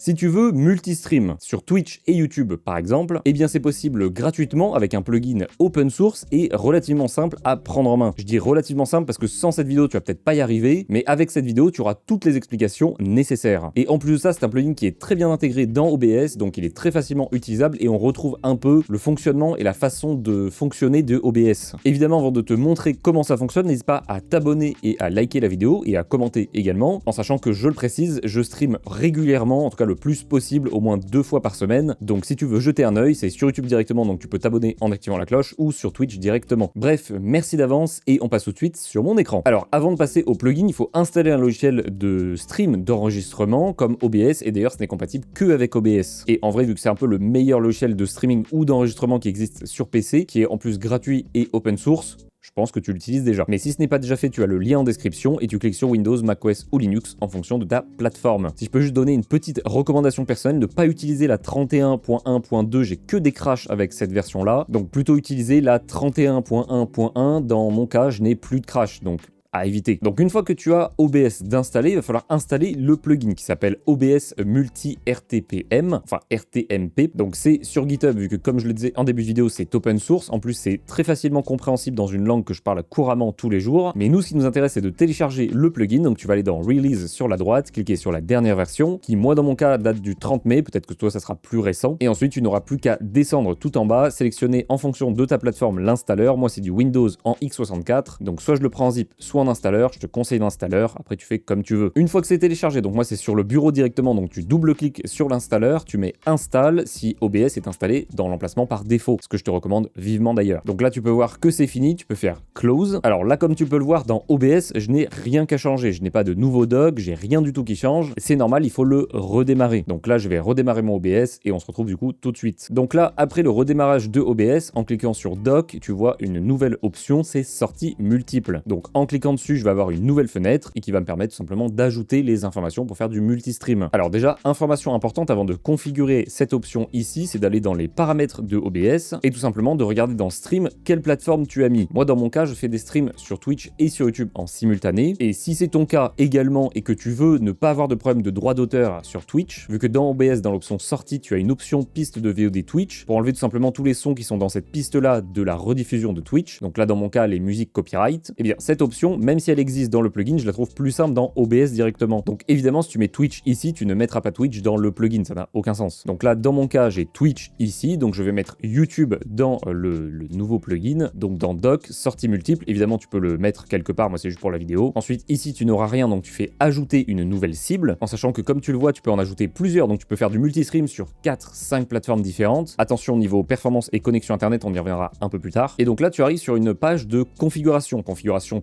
Si tu veux multi-stream sur Twitch et YouTube par exemple, eh bien c'est possible gratuitement avec un plugin open source et relativement simple à prendre en main. Je dis relativement simple parce que sans cette vidéo tu vas peut-être pas y arriver, mais avec cette vidéo tu auras toutes les explications nécessaires. Et en plus de ça, c'est un plugin qui est très bien intégré dans OBS, donc il est très facilement utilisable et on retrouve un peu le fonctionnement et la façon de fonctionner de OBS. Évidemment, avant de te montrer comment ça fonctionne, n'hésite pas à t'abonner et à liker la vidéo et à commenter également, en sachant que je le précise, je stream régulièrement, en tout cas le plus possible, au moins 2 fois par semaine. Donc si tu veux jeter un œil, c'est sur YouTube directement, donc tu peux t'abonner en activant la cloche, ou sur Twitch directement. Bref, merci d'avance et on passe tout de suite sur mon écran. Alors avant de passer au plugin, il faut installer un logiciel de stream, d'enregistrement comme OBS, et d'ailleurs ce n'est compatible que avec OBS. Et en vrai, vu que c'est un peu le meilleur logiciel de streaming ou d'enregistrement qui existe sur PC, qui est en plus gratuit et open source, je pense que tu l'utilises déjà. Mais si ce n'est pas déjà fait, tu as le lien en description et tu cliques sur Windows, macOS ou Linux en fonction de ta plateforme. Si je peux juste donner une petite recommandation personnelle, ne pas utiliser la 31.1.2, j'ai que des crashs avec cette version-là, donc plutôt utiliser la 31.1.1, dans mon cas, je n'ai plus de crash, donc à éviter. Donc une fois que tu as OBS d'installer, il va falloir installer le plugin qui s'appelle OBS Multi RTPM, enfin RTMP. Donc c'est sur GitHub, vu que comme je le disais en début de vidéo, c'est open source. En plus, c'est très facilement compréhensible dans une langue que je parle couramment tous les jours. Mais nous, ce qui nous intéresse, c'est de télécharger le plugin. Donc tu vas aller dans Release sur la droite, cliquer sur la dernière version, qui moi dans mon cas date du 30 mai, peut-être que toi ça sera plus récent. Et ensuite, tu n'auras plus qu'à descendre tout en bas, sélectionner en fonction de ta plateforme l'installeur. Moi, c'est du Windows en x64. Donc soit je le prends en zip, soit en installeur, je te conseille l'installeur, après tu fais comme tu veux. Une fois que c'est téléchargé, donc moi c'est sur le bureau directement, donc tu double-cliques sur l'installeur, tu mets install si OBS est installé dans l'emplacement par défaut, ce que je te recommande vivement d'ailleurs. Donc là tu peux voir que c'est fini, tu peux faire close. Alors là comme tu peux le voir dans OBS, je n'ai rien qu'à changer, je n'ai pas de nouveau dock, j'ai rien du tout qui change, c'est normal, il faut le redémarrer. Donc là je vais redémarrer mon OBS et on se retrouve du coup tout de suite. Donc là après le redémarrage de OBS, en cliquant sur dock, tu vois une nouvelle option, c'est sortie multiple. Donc en cliquant dessus, je vais avoir une nouvelle fenêtre et qui va me permettre tout simplement d'ajouter les informations pour faire du multi-stream. Alors déjà, information importante avant de configurer cette option ici, c'est d'aller dans les paramètres de OBS et tout simplement de regarder dans Stream quelle plateforme tu as mis. Moi dans mon cas, je fais des streams sur Twitch et sur YouTube en simultané, et si c'est ton cas également et que tu veux ne pas avoir de problème de droit d'auteur sur Twitch, vu que dans OBS, dans l'option sortie, tu as une option piste de VOD Twitch pour enlever tout simplement tous les sons qui sont dans cette piste-là de la rediffusion de Twitch, donc là dans mon cas les musiques copyright, et bien cette option, même si elle existe dans le plugin, je la trouve plus simple dans OBS directement. Donc évidemment, si tu mets Twitch ici, tu ne mettras pas Twitch dans le plugin, ça n'a aucun sens. Donc là, dans mon cas, j'ai Twitch ici, donc je vais mettre YouTube dans le nouveau plugin, donc dans Dock, sortie multiple. Évidemment, tu peux le mettre quelque part, moi c'est juste pour la vidéo. Ensuite, ici, tu n'auras rien, donc tu fais ajouter une nouvelle cible, en sachant que comme tu le vois, tu peux en ajouter plusieurs, donc tu peux faire du multi-stream sur 4-5 plateformes différentes. Attention, niveau performance et connexion internet, on y reviendra un peu plus tard. Et donc là, tu arrives sur une page de configuration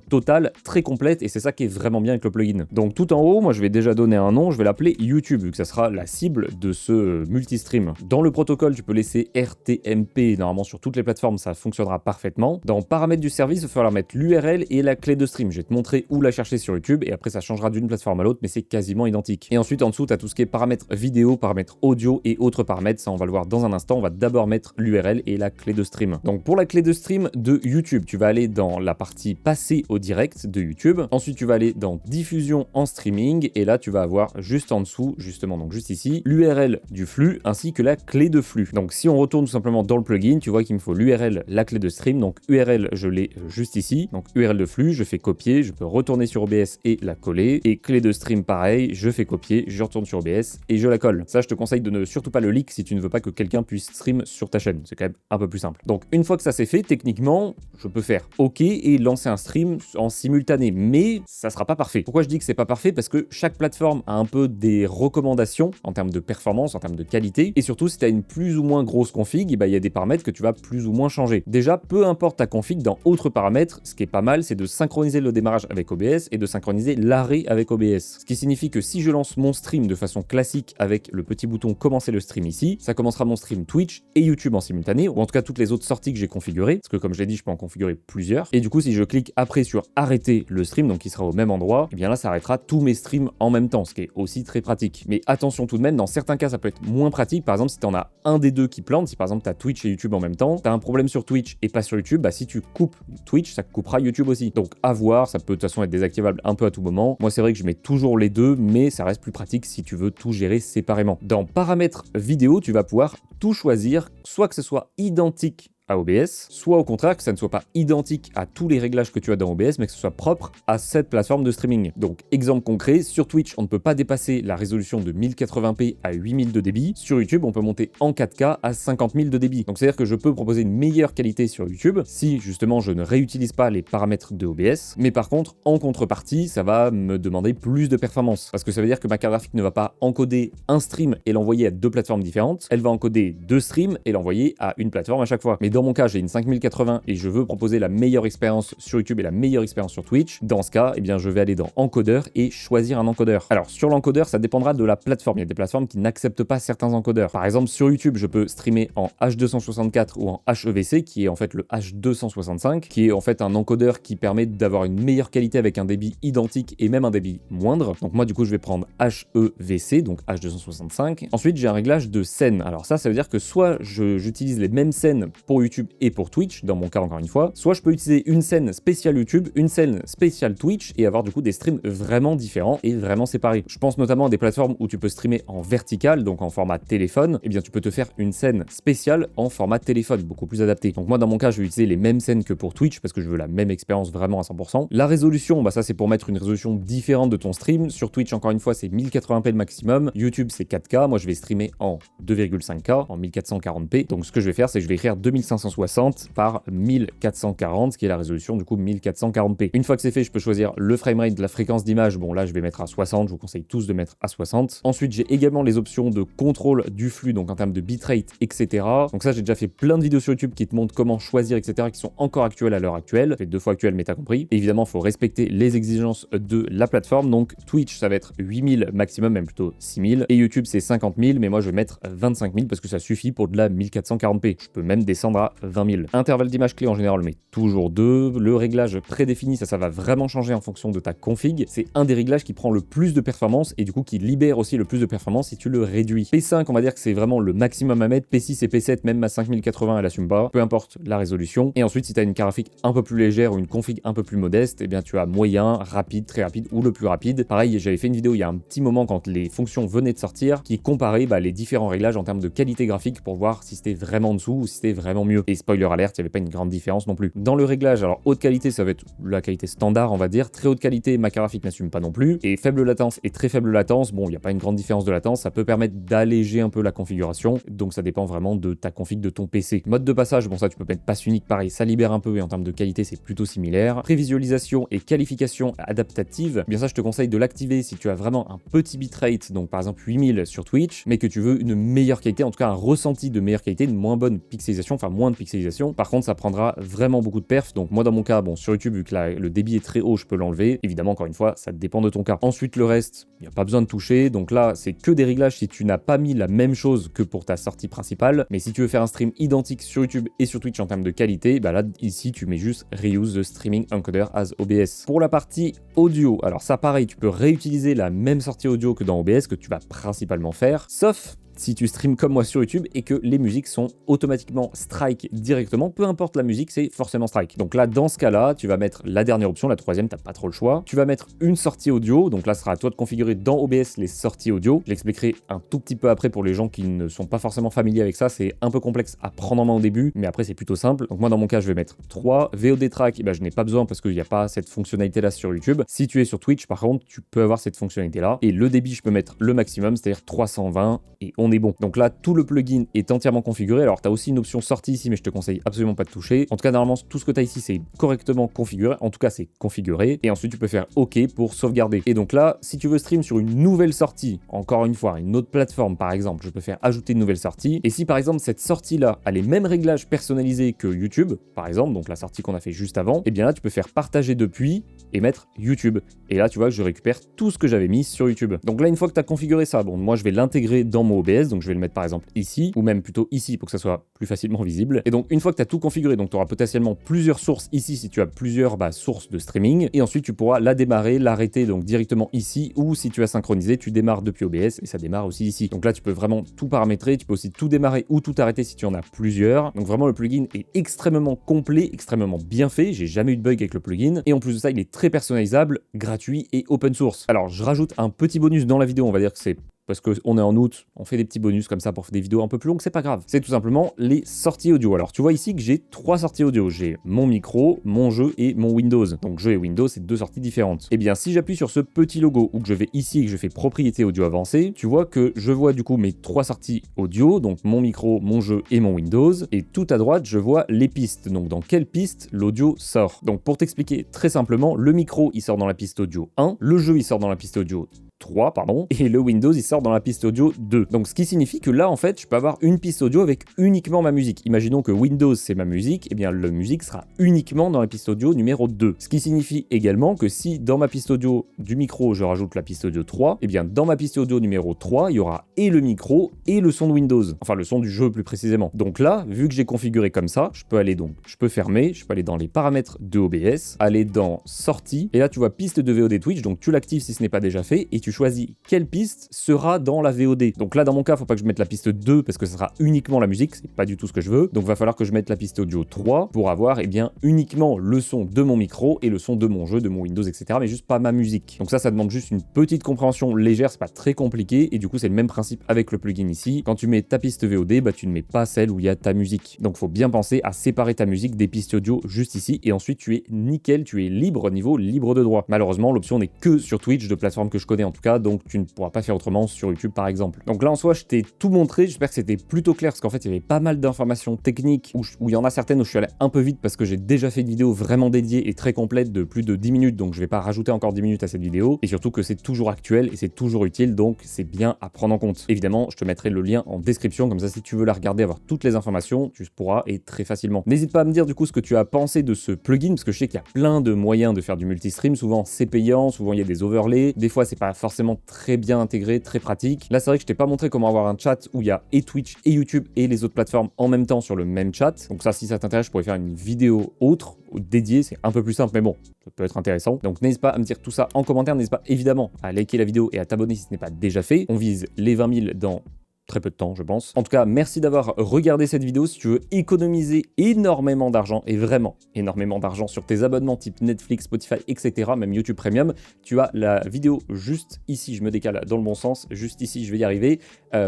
totale, très complète, et c'est ça qui est vraiment bien avec le plugin. Donc tout en haut, moi je vais déjà donner un nom, je vais l'appeler YouTube, vu que ça sera la cible de ce multi-stream. Dans le protocole, tu peux laisser RTMP, normalement sur toutes les plateformes ça fonctionnera parfaitement. Dans paramètres du service, il va falloir mettre l'URL et la clé de stream. Je vais te montrer où la chercher sur YouTube, et après ça changera d'une plateforme à l'autre, mais c'est quasiment identique. Et ensuite en dessous, tu as tout ce qui est paramètres vidéo, paramètres audio et autres paramètres, ça on va le voir dans un instant. On va d'abord mettre l'URL et la clé de stream. Donc pour la clé de stream de YouTube, tu vas aller dans la partie passer au direct de YouTube. Ensuite, tu vas aller dans diffusion en streaming et là, tu vas avoir juste en dessous, justement, donc juste ici, l'URL du flux ainsi que la clé de flux. Donc, si on retourne tout simplement dans le plugin, tu vois qu'il me faut l'URL, la clé de stream. Donc, URL, je l'ai juste ici. Donc, URL de flux, je fais copier, je peux retourner sur OBS et la coller. Et clé de stream, pareil, je fais copier, je retourne sur OBS et je la colle. Ça, je te conseille de ne surtout pas le leak si tu ne veux pas que quelqu'un puisse stream sur ta chaîne. C'est quand même un peu plus simple. Donc, une fois que ça c'est fait, techniquement, je peux faire OK et lancer un stream en simultané. Mais ça sera pas parfait. Pourquoi je dis que c'est pas parfait? Parce que chaque plateforme a un peu des recommandations en termes de performance, en termes de qualité, et surtout si tu as une plus ou moins grosse config, il y a des paramètres que tu vas plus ou moins changer. Déjà, peu importe ta config, dans autres paramètres, ce qui est pas mal, c'est de synchroniser le démarrage avec OBS et de synchroniser l'arrêt avec OBS. Ce qui signifie que si je lance mon stream de façon classique avec le petit bouton commencer le stream ici, ça commencera mon stream Twitch et YouTube en simultané, ou en tout cas toutes les autres sorties que j'ai configurées, parce que comme je l'ai dit, je peux en configurer plusieurs. Et du coup, si je clique après sur arrêter arrêter le stream, donc il sera au même endroit, et bien là ça arrêtera tous mes streams en même temps, ce qui est aussi très pratique. Mais attention tout de même, dans certains cas ça peut être moins pratique. Par exemple, si tu en as un des deux qui plante, si par exemple tu as Twitch et YouTube en même temps, tu as un problème sur Twitch et pas sur YouTube, bah si tu coupes Twitch, ça coupera YouTube aussi. Donc à voir, ça peut de toute façon être désactivable un peu à tout moment. Moi c'est vrai que je mets toujours les deux, mais ça reste plus pratique si tu veux tout gérer séparément. Dans paramètres vidéo, tu vas pouvoir tout choisir, soit que ce soit identique à OBS, soit au contraire que ça ne soit pas identique à tous les réglages que tu as dans OBS, mais que ce soit propre à cette plateforme de streaming. Donc exemple concret, sur Twitch, on ne peut pas dépasser la résolution de 1080p à 8000 de débit. Sur YouTube, on peut monter en 4K à 50 000 de débit. Donc c'est-à-dire que je peux proposer une meilleure qualité sur YouTube si justement je ne réutilise pas les paramètres de OBS, mais par contre, en contrepartie, ça va me demander plus de performance. Parce que ça veut dire que ma carte graphique ne va pas encoder un stream et l'envoyer à deux plateformes différentes, elle va encoder deux streams et l'envoyer à une plateforme à chaque fois. Mais dans mon cas, j'ai une 5080 et je veux proposer la meilleure expérience sur YouTube et la meilleure expérience sur Twitch. Dans ce cas, eh bien, je vais aller dans encodeur et choisir un encodeur. Alors, sur l'encodeur, ça dépendra de la plateforme. Il y a des plateformes qui n'acceptent pas certains encodeurs. Par exemple, sur YouTube, je peux streamer en H264 ou en HEVC, qui est en fait le H265, qui est en fait un encodeur qui permet d'avoir une meilleure qualité avec un débit identique et même un débit moindre. Donc moi, du coup, je vais prendre HEVC, donc H265. Ensuite, j'ai un réglage de scène. Alors ça veut dire que soit j'utilise les mêmes scènes pour YouTube et pour Twitch, dans mon cas encore une fois, soit je peux utiliser une scène spéciale YouTube, une scène spéciale Twitch et avoir du coup des streams vraiment différents et vraiment séparés. Je pense notamment à des plateformes où tu peux streamer en vertical, donc en format téléphone, et bien tu peux te faire une scène spéciale en format téléphone, beaucoup plus adapté. Donc moi dans mon cas, je vais utiliser les mêmes scènes que pour Twitch parce que je veux la même expérience vraiment à 100%. La résolution, bah ça c'est pour mettre une résolution différente de ton stream. Sur Twitch encore une fois, c'est 1080p le maximum, YouTube c'est 4K, moi je vais streamer en 2,5K, en 1440p. Donc ce que je vais faire, c'est que je vais écrire 2560 par 1440, ce qui est la résolution du coup 1440p. Une fois que c'est fait, je peux choisir le framerate de la fréquence d'image. Bon là je vais mettre à 60, je vous conseille tous de mettre à 60. Ensuite j'ai également les options de contrôle du flux, donc en termes de bitrate, etc. Donc ça j'ai déjà fait plein de vidéos sur YouTube qui te montrent comment choisir, etc. qui sont encore actuelles à l'heure actuelle. Ça fait 2 fois actuelles mais t'as compris. Et évidemment il faut respecter les exigences de la plateforme. Donc Twitch ça va être 8000 maximum, même plutôt 6000. Et YouTube c'est 50 000, mais moi je vais mettre 25 000 parce que ça suffit pour de la 1440p. Je peux même descendre à 20 000. Intervalle d'image clé en général, on met toujours 2. Le réglage prédéfini, ça va vraiment changer en fonction de ta config. C'est un des réglages qui prend le plus de performance et du coup qui libère aussi le plus de performance si tu le réduis. P5, on va dire que c'est vraiment le maximum à mettre. P6 et P7, même ma 5080, elle assume pas. Peu importe la résolution. Et ensuite, si tu as une carte graphique un peu plus légère ou une config un peu plus modeste, eh bien tu as moyen, rapide, très rapide ou le plus rapide. Pareil, j'avais fait une vidéo il y a un petit moment quand les fonctions venaient de sortir qui comparait les différents réglages en termes de qualité graphique pour voir si c'était vraiment en dessous ou si c'était vraiment mieux. Et spoiler alert, il n'y avait pas une grande différence non plus. Dans le réglage, alors haute qualité, ça va être la qualité standard, on va dire. Très haute qualité, ma carte graphique n'assume pas non plus. Et faible latence et très faible latence, bon, il n'y a pas une grande différence de latence, ça peut permettre d'alléger un peu la configuration. Donc ça dépend vraiment de ta config de ton PC. Mode de passage, bon ça tu peux mettre passe unique, pareil, ça libère un peu et en termes de qualité c'est plutôt similaire. Prévisualisation et qualification adaptative, bien ça je te conseille de l'activer si tu as vraiment un petit bitrate, donc par exemple 8000 sur Twitch, mais que tu veux une meilleure qualité, en tout cas un ressenti de meilleure qualité, une moins bonne pixelisation, enfin moins de pixelisation. Par contre ça prendra vraiment beaucoup de perf, donc moi dans mon cas, bon sur YouTube vu que le débit est très haut, je peux l'enlever. Évidemment encore une fois, ça dépend de ton cas. Ensuite le reste, il n'y a pas besoin de toucher, donc là c'est que des réglages si tu n'as pas mis la même chose que pour ta sortie principale, mais si tu veux faire un stream identique sur YouTube et sur Twitch en termes de qualité, bah là ici tu mets juste Reuse the Streaming Encoder as OBS. Pour la partie audio, alors ça pareil, tu peux réutiliser la même sortie audio que dans OBS que tu vas principalement faire, sauf si tu streams comme moi sur YouTube et que les musiques sont automatiquement strike directement, peu importe la musique, c'est forcément strike. Donc là, dans ce cas-là, tu vas mettre la dernière option, la troisième, t'as pas trop le choix. Tu vas mettre une sortie audio, donc là, ce sera à toi de configurer dans OBS les sorties audio. Je l'expliquerai un tout petit peu après pour les gens qui ne sont pas forcément familiers avec ça, c'est un peu complexe à prendre en main au début, mais après c'est plutôt simple. Donc moi, dans mon cas, je vais mettre 3. VOD track, je n'ai pas besoin parce qu'il n'y a pas cette fonctionnalité-là sur YouTube. Si tu es sur Twitch, par contre, tu peux avoir cette fonctionnalité-là. Et le débit, je peux mettre le maximum, c'est-à-dire 320, et on est bon. Donc là, tout le plugin est entièrement configuré. Alors, tu as aussi une option sortie ici, mais je te conseille absolument pas de toucher. En tout cas, normalement, tout ce que tu as ici, c'est correctement configuré. En tout cas, c'est configuré. Et ensuite, tu peux faire OK pour sauvegarder. Et donc là, si tu veux stream sur une nouvelle sortie, encore une fois, une autre plateforme, par exemple, je peux faire ajouter une nouvelle sortie. Et si, par exemple, cette sortie-là a les mêmes réglages personnalisés que YouTube, par exemple, donc la sortie qu'on a fait juste avant, et bien là, tu peux faire partager depuis et mettre YouTube. Et là, tu vois que je récupère tout ce que j'avais mis sur YouTube. Donc là, une fois que tu as configuré ça, bon, moi, je vais l'intégrer dans mon OBS. OBS, donc je vais le mettre par exemple ici, ou même plutôt ici pour que ça soit plus facilement visible. Et donc une fois que tu as tout configuré, donc tu auras potentiellement plusieurs sources ici si tu as plusieurs sources de streaming, et ensuite tu pourras la démarrer, l'arrêter donc directement ici, ou si tu as synchronisé, tu démarres depuis OBS et ça démarre aussi ici. Donc là tu peux vraiment tout paramétrer, tu peux aussi tout démarrer ou tout arrêter si tu en as plusieurs. Donc vraiment le plugin est extrêmement complet, extrêmement bien fait, j'ai jamais eu de bug avec le plugin, et en plus de ça il est très personnalisable, gratuit et open source. Alors je rajoute un petit bonus dans la vidéo, on va dire que c'est parce qu'on est en août, on fait des petits bonus comme ça pour faire des vidéos un peu plus longues, c'est pas grave. C'est tout simplement les sorties audio. Alors tu vois ici que j'ai 3 sorties audio. J'ai mon micro, mon jeu et mon Windows. Donc jeu et Windows, c'est 2 sorties différentes. Et bien si j'appuie sur ce petit logo ou que je vais ici et que je fais propriété audio avancée, tu vois que je vois du coup mes 3 sorties audio, donc mon micro, mon jeu et mon Windows. Et tout à droite, je vois les pistes. Donc dans quelle piste l'audio sort. Donc pour t'expliquer très simplement, le micro il sort dans la piste audio 1, le jeu il sort dans la piste audio 3, pardon, et le Windows il sort dans la piste audio 2. Donc ce qui signifie que là en fait je peux avoir une piste audio avec uniquement ma musique. Imaginons que Windows c'est ma musique, et bien la musique sera uniquement dans la piste audio numéro 2. Ce qui signifie également que si dans ma piste audio du micro je rajoute la piste audio 3, et bien dans ma piste audio numéro 3 il y aura et le micro et le son de Windows, enfin le son du jeu plus précisément. Donc là vu que j'ai configuré comme ça, je peux aller donc, je peux fermer, je peux aller dans les paramètres de OBS, aller dans sortie, et là tu vois piste de VOD Twitch, donc tu l'actives si ce n'est pas déjà fait, et tu choisis quelle piste sera dans la VOD. Donc là dans mon cas faut pas que je mette la piste 2 parce que ce sera uniquement la musique, c'est pas du tout ce que je veux, donc va falloir que je mette la piste audio 3 pour avoir uniquement le son de mon micro et le son de mon jeu, de mon Windows, etc. mais juste pas ma musique. Donc ça demande juste une petite compréhension légère, c'est pas très compliqué, et du coup c'est le même principe avec le plugin ici. Quand tu mets ta piste VOD, tu ne mets pas celle où il y a ta musique. Donc faut bien penser à séparer ta musique des pistes audio juste ici, et ensuite tu es nickel, tu es libre niveau libre de droit. Malheureusement l'option n'est que sur Twitch, de plateforme que je connais en tout cas, donc tu ne pourras pas faire autrement sur YouTube par exemple. Donc là en soi je t'ai tout montré, j'espère que c'était plutôt clair parce qu'en fait il y avait pas mal d'informations techniques où il y en a certaines où je suis allé un peu vite parce que j'ai déjà fait une vidéo vraiment dédiée et très complète de plus de 10 minutes, donc je vais pas rajouter encore 10 minutes à cette vidéo, et surtout que c'est toujours actuel et c'est toujours utile, donc c'est bien à prendre en compte. Évidemment je te mettrai le lien en description, comme ça si tu veux la regarder, avoir toutes les informations, tu pourras, et très facilement. N'hésite pas à me dire du coup ce que tu as pensé de ce plugin, parce que je sais qu'il y a plein de moyens de faire du multistream, souvent c'est payant, souvent il y a des overlays, des fois c'est pas forcément très bien intégré, très pratique. Là c'est vrai que je t'ai pas montré comment avoir un chat où il y a et Twitch et YouTube et les autres plateformes en même temps sur le même chat. Donc ça si ça t'intéresse je pourrais faire une vidéo autre dédiée, c'est un peu plus simple mais bon, ça peut être intéressant. Donc n'hésite pas à me dire tout ça en commentaire, n'hésite pas évidemment à liker la vidéo et à t'abonner si ce n'est pas déjà fait. On vise les 20 000 dans très peu de temps je pense. En tout cas merci d'avoir regardé cette vidéo. Si tu veux économiser énormément d'argent, et vraiment énormément d'argent sur tes abonnements type Netflix, Spotify, etc., même YouTube Premium, tu as la vidéo juste ici, je me décale dans le bon sens, juste ici je vais y arriver,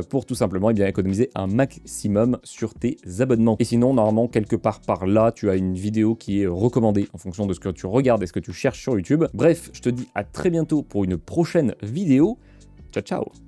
pour tout simplement économiser un maximum sur tes abonnements. Et sinon normalement quelque part par là tu as une vidéo qui est recommandée en fonction de ce que tu regardes et ce que tu cherches sur YouTube. Bref, je te dis à très bientôt pour une prochaine vidéo. Ciao ciao.